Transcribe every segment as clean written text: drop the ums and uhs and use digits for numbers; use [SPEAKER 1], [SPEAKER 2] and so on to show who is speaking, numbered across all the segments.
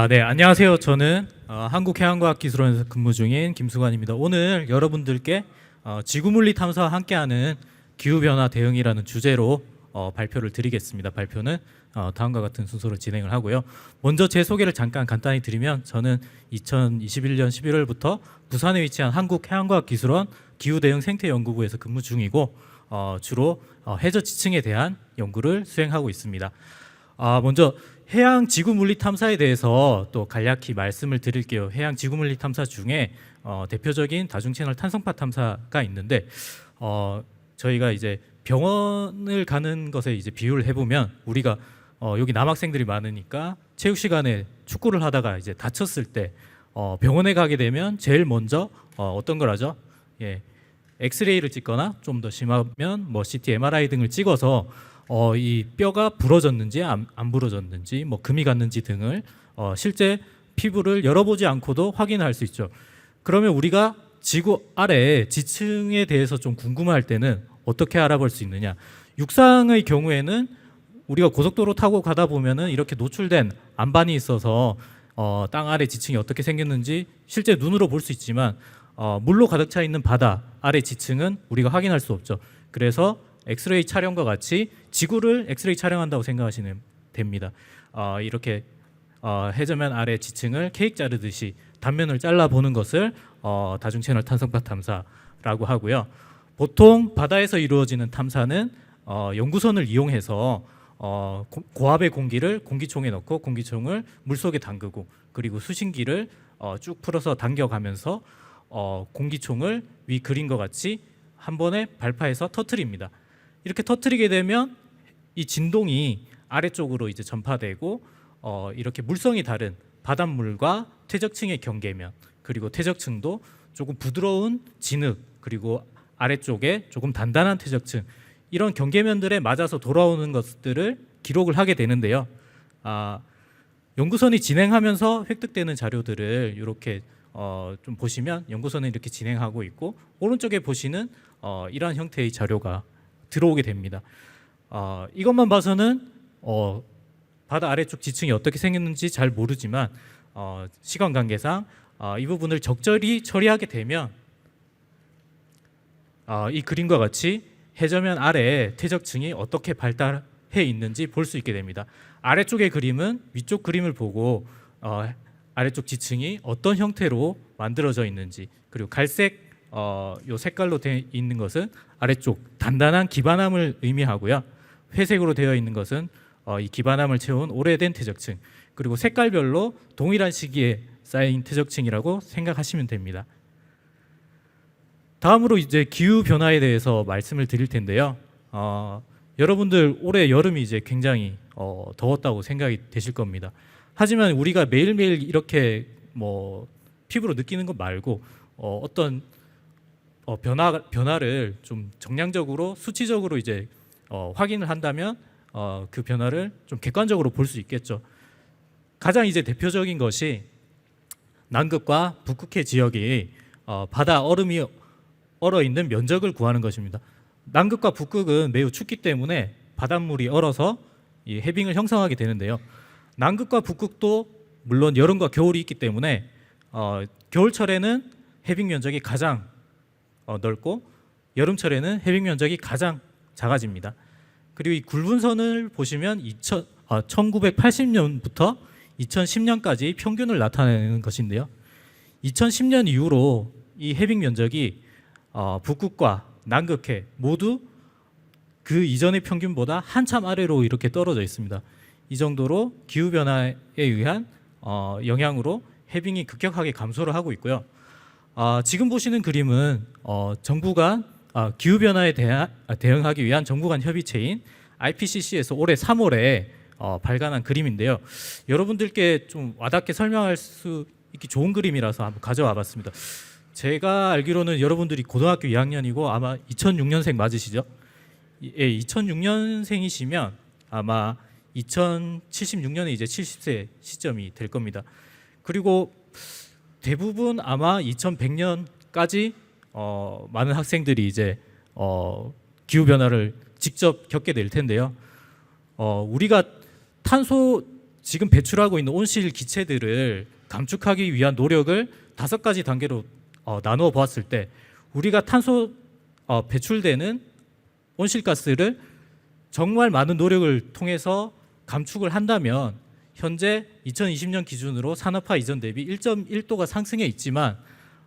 [SPEAKER 1] 네, 안녕하세요. 저는 한국해양과학기술원에서 근무 중인 김수관입니다. 오늘 여러분들께 지구물리 탐사와 함께하는 기후변화 대응이라는 주제로 발표를 드리겠습니다. 발표는 다음과 같은 순서로 진행을 하고요. 먼저 제 소개를 잠깐 간단히 드리면 저는 2021년 11월부터 부산에 위치한 한국해양과학기술원 기후대응 생태연구부에서 근무 중이고 주로 해저 지층에 대한 연구를 수행하고 있습니다. 먼저 해양 지구 물리 탐사에 대해서 또 간략히 말씀을 드릴게요. 해양 지구 물리 탐사 중에 대표적인 다중 채널 탄성파 탐사가 있는데 저희가 이제 병원을 가는 것에 이제 비유를 해보면 우리가 여기 남학생들이 많으니까 체육 시간에 축구를 하다가 이제 다쳤을 때 병원에 가게 되면 제일 먼저 어떤 걸 하죠? 예, 엑스레이를 찍거나 좀 더 심하면 뭐 CT, MRI 등을 찍어서 이 뼈가 부러졌는지 안 부러졌는지 뭐 금이 갔는지 등을 실제 피부를 열어보지 않고도 확인할 수 있죠. 그러면 우리가 지구 아래 지층에 대해서 좀 궁금할 때는 어떻게 알아볼 수 있느냐? 육상의 경우에는 우리가 고속도로 타고 가다 보면은 이렇게 노출된 안반이 있어서 땅 아래 지층이 어떻게 생겼는지 실제 눈으로 볼 수 있지만 물로 가득 차 있는 바다 아래 지층은 우리가 확인할 수 없죠. 그래서 엑스레이 촬영과 같이 지구를 엑스레이 촬영한다고 생각하시면 됩니다. 이렇게 해저면 아래 지층을 케이크 자르듯이 단면을 잘라보는 것을 다중 채널 탄성파 탐사라고 하고요. 보통 바다에서 이루어지는 탐사는 연구선을 이용해서 고압의 공기를 공기총에 넣고 공기총을 물속에 담그고 그리고 수신기를 쭉 풀어서 당겨가면서 공기총을 위 그림과 같이 한 번에 발파해서 터트립니다. 이렇게 터트리게 되면 이 진동이 아래쪽으로 이제 전파되고 이렇게 물성이 다른 바닷물과 퇴적층의 경계면 그리고 퇴적층도 조금 부드러운 진흙 그리고 아래쪽에 조금 단단한 퇴적층 이런 경계면들에 맞아서 돌아오는 것들을 기록을 하게 되는데요. 연구선이 진행하면서 획득되는 자료들을 이렇게 좀 보시면 연구선은 이렇게 진행하고 있고 오른쪽에 보시는 이러한 형태의 자료가 들어오게 됩니다. 이것만 봐서는 바다 아래쪽 지층이 어떻게 생겼는지 잘 모르지만 시간 관계상 이 부분을 적절히 처리하게 되면 이 그림과 같이 해저면 아래에 퇴적층이 어떻게 발달해 있는지 볼 수 있게 됩니다. 아래쪽의 그림은 위쪽 그림을 보고 아래쪽 지층이 어떤 형태로 만들어져 있는지 그리고 갈색 요 색깔로 되어 있는 것은 아래쪽 단단한 기반함을 의미하고요. 회색으로 되어 있는 것은 이 기반함을 채운 오래된 퇴적층 그리고 색깔별로 동일한 시기에 쌓인 퇴적층이라고 생각하시면 됩니다. 다음으로 이제 기후 변화에 대해서 말씀을 드릴 텐데요. 여러분들 올해 여름이 이제 굉장히 더웠다고 생각이 되실 겁니다. 하지만 우리가 매일매일 이렇게 뭐 피부로 느끼는 것 말고 어떤 변화를 좀 정량적으로 수치적으로 이제 확인을 한다면 그 변화를 좀 객관적으로 볼 수 있겠죠. 가장 이제 대표적인 것이 남극과 북극해 지역이 바다 얼음이 얼어 있는 면적을 구하는 것입니다. 남극과 북극은 매우 춥기 때문에 바닷물이 얼어서 이 해빙을 형성하게 되는데요. 남극과 북극도 물론 여름과 겨울이 있기 때문에 겨울철에는 해빙 면적이 가장 넓고 여름철에는 해빙 면적이 가장 작아집니다. 그리고 이 굵은 선을 보시면 1980년부터 2010년까지 평균을 나타내는 것인데요. 2010년 이후로 이 해빙 면적이 북극과 남극해 모두 그 이전의 평균보다 한참 아래로 이렇게 떨어져 있습니다. 이 정도로 기후변화에 의한 영향으로 해빙이 급격하게 감소를 하고 있고요. 지금 보시는 그림은 정부 간 기후변화에 대응하기 위한 정부 간 협의체인 IPCC에서 올해 3월에 발간한 그림인데요. 여러분들께 좀 와닿게 설명할 수 있기 좋은 그림이라서 한번 가져와 봤습니다. 제가 알기로는 여러분들이 고등학교 2학년이고 아마 2006년생 맞으시죠? 예, 2006년생이시면 아마 2076년에 이제 70세 시점이 될 겁니다. 그리고 대부분 아마 2100년까지 많은 학생들이 이제 기후 변화를 직접 겪게 될 텐데요. 우리가 탄소 지금 배출하고 있는 온실 기체들을 감축하기 위한 노력을 5가지 단계로 나누어 보았을 때 우리가 탄소 배출되는 온실가스를 정말 많은 노력을 통해서 감축을 한다면 현재 2020년 기준으로 산업화 이전 대비 1.1도가 상승해 있지만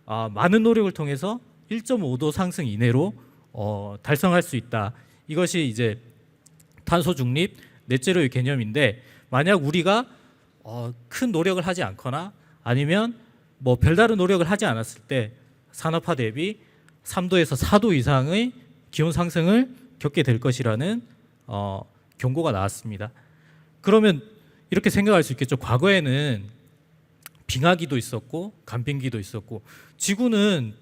[SPEAKER 1] 많은 노력을 통해서 1.5도 상승 이내로 달성할 수 있다. 이것이 이제 탄소 중립 넷제로의 개념인데, 만약 우리가 큰 노력을 하지 않거나 아니면 뭐 별다른 노력을 하지 않았을 때 산업화 대비 3도에서 4도 이상의 기온 상승을 겪게 될 것이라는 경고가 나왔습니다. 그러면 이렇게 생각할 수 있겠죠. 과거에는 빙하기도 있었고 간빙기도 있었고, 지구는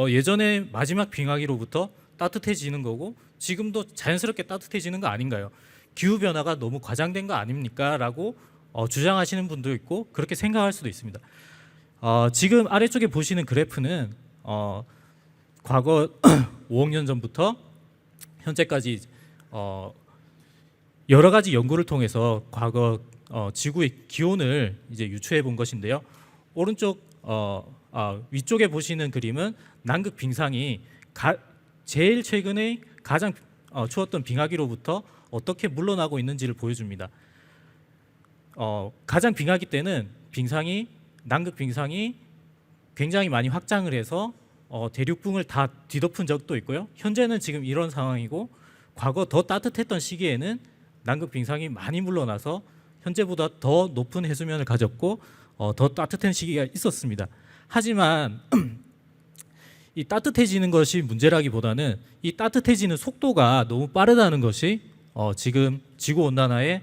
[SPEAKER 1] 예전에 마지막 빙하기로부터 따뜻해지는 거고 지금도 자연스럽게 따뜻해지는 거 아닌가요? 기후 변화가 너무 과장된 거 아닙니까? 라고 주장하시는 분도 있고 그렇게 생각할 수도 있습니다. 지금 아래쪽에 보시는 그래프는 과거 5억 년 전부터 현재까지 여러 가지 연구를 통해서 과거 지구의 기온을 이제 유추해 본 것인데요. 오른쪽 위쪽에 보시는 그림은 남극 빙상이 제일 최근에 가장 추웠던 빙하기로부터 어떻게 물러나고 있는지를 보여줍니다. 가장 빙하기 때는 남극 빙상이 굉장히 많이 확장을 해서 대륙붕을 다 뒤덮은 적도 있고요. 현재는 지금 이런 상황이고, 과거 더 따뜻했던 시기에는 남극 빙상이 많이 물러나서 현재보다 더 높은 해수면을 가졌고 더 따뜻한 시기가 있었습니다. 하지만 이 따뜻해지는 것이 문제라기보다는 이 따뜻해지는 속도가 너무 빠르다는 것이 지금 지구 온난화의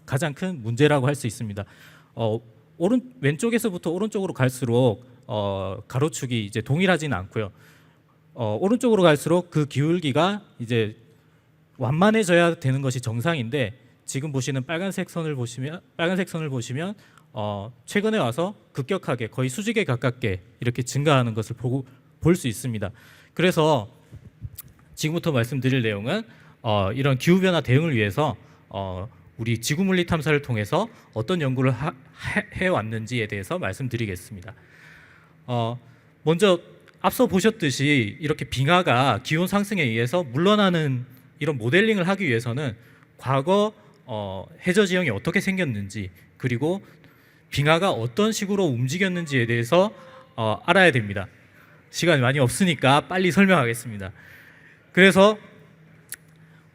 [SPEAKER 1] 가장 큰 문제라고 할 수 있습니다. 왼쪽에서부터 오른쪽으로 갈수록 가로축이 이제 동일하지는 않고요. 오른쪽으로 갈수록 그 기울기가 이제 완만해져야 되는 것이 정상인데, 지금 보시는 빨간색 선을 보시면 최근에 와서 급격하게 거의 수직에 가깝게 이렇게 증가하는 것을 볼 수 있습니다. 그래서 지금부터 말씀드릴 내용은 이런 기후 변화 대응을 위해서 우리 지구 물리 탐사를 통해서 어떤 연구를 해왔는지에 대해서 말씀드리겠습니다. 먼저 앞서 보셨듯이 이렇게 빙하가 기온 상승에 의해서 물러나는 이런 모델링을 하기 위해서는 과거 해저 지형이 어떻게 생겼는지, 그리고 빙하가 어떤 식으로 움직였는지에 대해서 알아야 됩니다. 시간이 많이 없으니까 빨리 설명하겠습니다. 그래서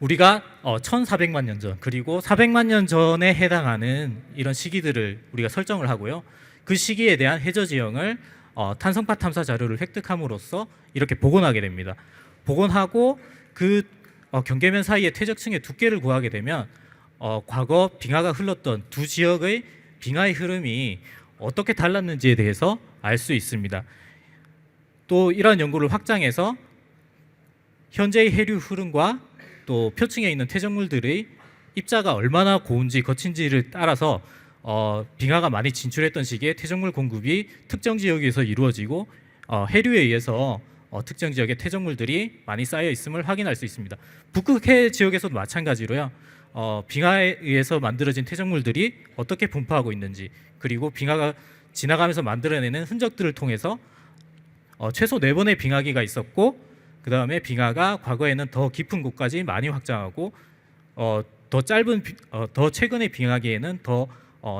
[SPEAKER 1] 우리가 1400만 년 전, 그리고 400만 년 전에 해당하는 이런 시기들을 우리가 설정을 하고요. 그 시기에 대한 해저 지형을 탄성파 탐사 자료를 획득함으로써 이렇게 복원하게 됩니다. 복원하고 그 경계면 사이의 퇴적층의 두께를 구하게 되면 과거 빙하가 흘렀던 두 지역의 빙하의 흐름이 어떻게 달랐는지에 대해서 알 수 있습니다. 또 이러한 연구를 확장해서 현재의 해류 흐름과 또 표층에 있는 퇴적물들의 입자가 얼마나 고운지 거친지를 따라서 빙하가 많이 진출했던 시기에 퇴적물 공급이 특정 지역에서 이루어지고 해류에 의해서 특정 지역에 퇴적물들이 많이 쌓여 있음을 확인할 수 있습니다. 북극해 지역에서도 마찬가지로요. 빙하에 의해서 만들어진 퇴적물들이 어떻게 분포하고 있는지, 그리고 빙하가 지나가면서 만들어내는 흔적들을 통해서 최소 4번의 빙하기가 있었고, 그 다음에 빙하가 과거에는 더 깊은 곳까지 많이 확장하고 더 최근의 빙하기에는 더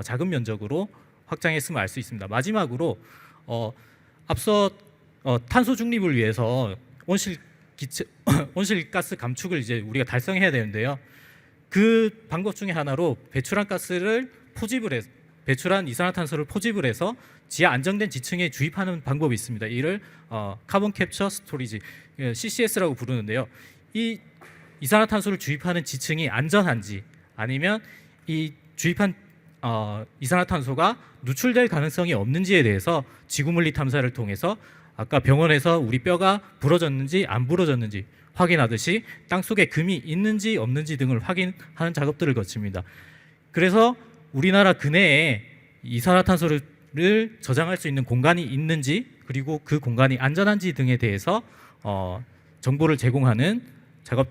[SPEAKER 1] 작은 면적으로 확장했음을 알 수 있습니다. 마지막으로 앞서 탄소 중립을 위해서 온실가스 감축을 이제 우리가 달성해야 되는데요. 그 방법 중에 하나로 배출한 이산화탄소를 포집을 해서 지하 안정된 지층에 주입하는 방법이 있습니다. 이를 카본 캡처 스토리지 CCS라고 부르는데요. 이 이산화탄소를 주입하는 지층이 안전한지, 아니면 이 주입한 이산화탄소가 누출될 가능성이 없는지에 대해서 지구물리 탐사를 통해서 아까 병원에서 우리 뼈가 부러졌는지 안 부러졌는지 확인하듯이 땅속에 금이 있는지 없는지 등을 확인하는 작업들을 거칩니다. 그래서 우리나라 근해에 이산화탄소를 저장할 수 있는 공간이 있는지, 그리고 그 공간이 안전한지 등에 대해서 정보를 제공하는 작업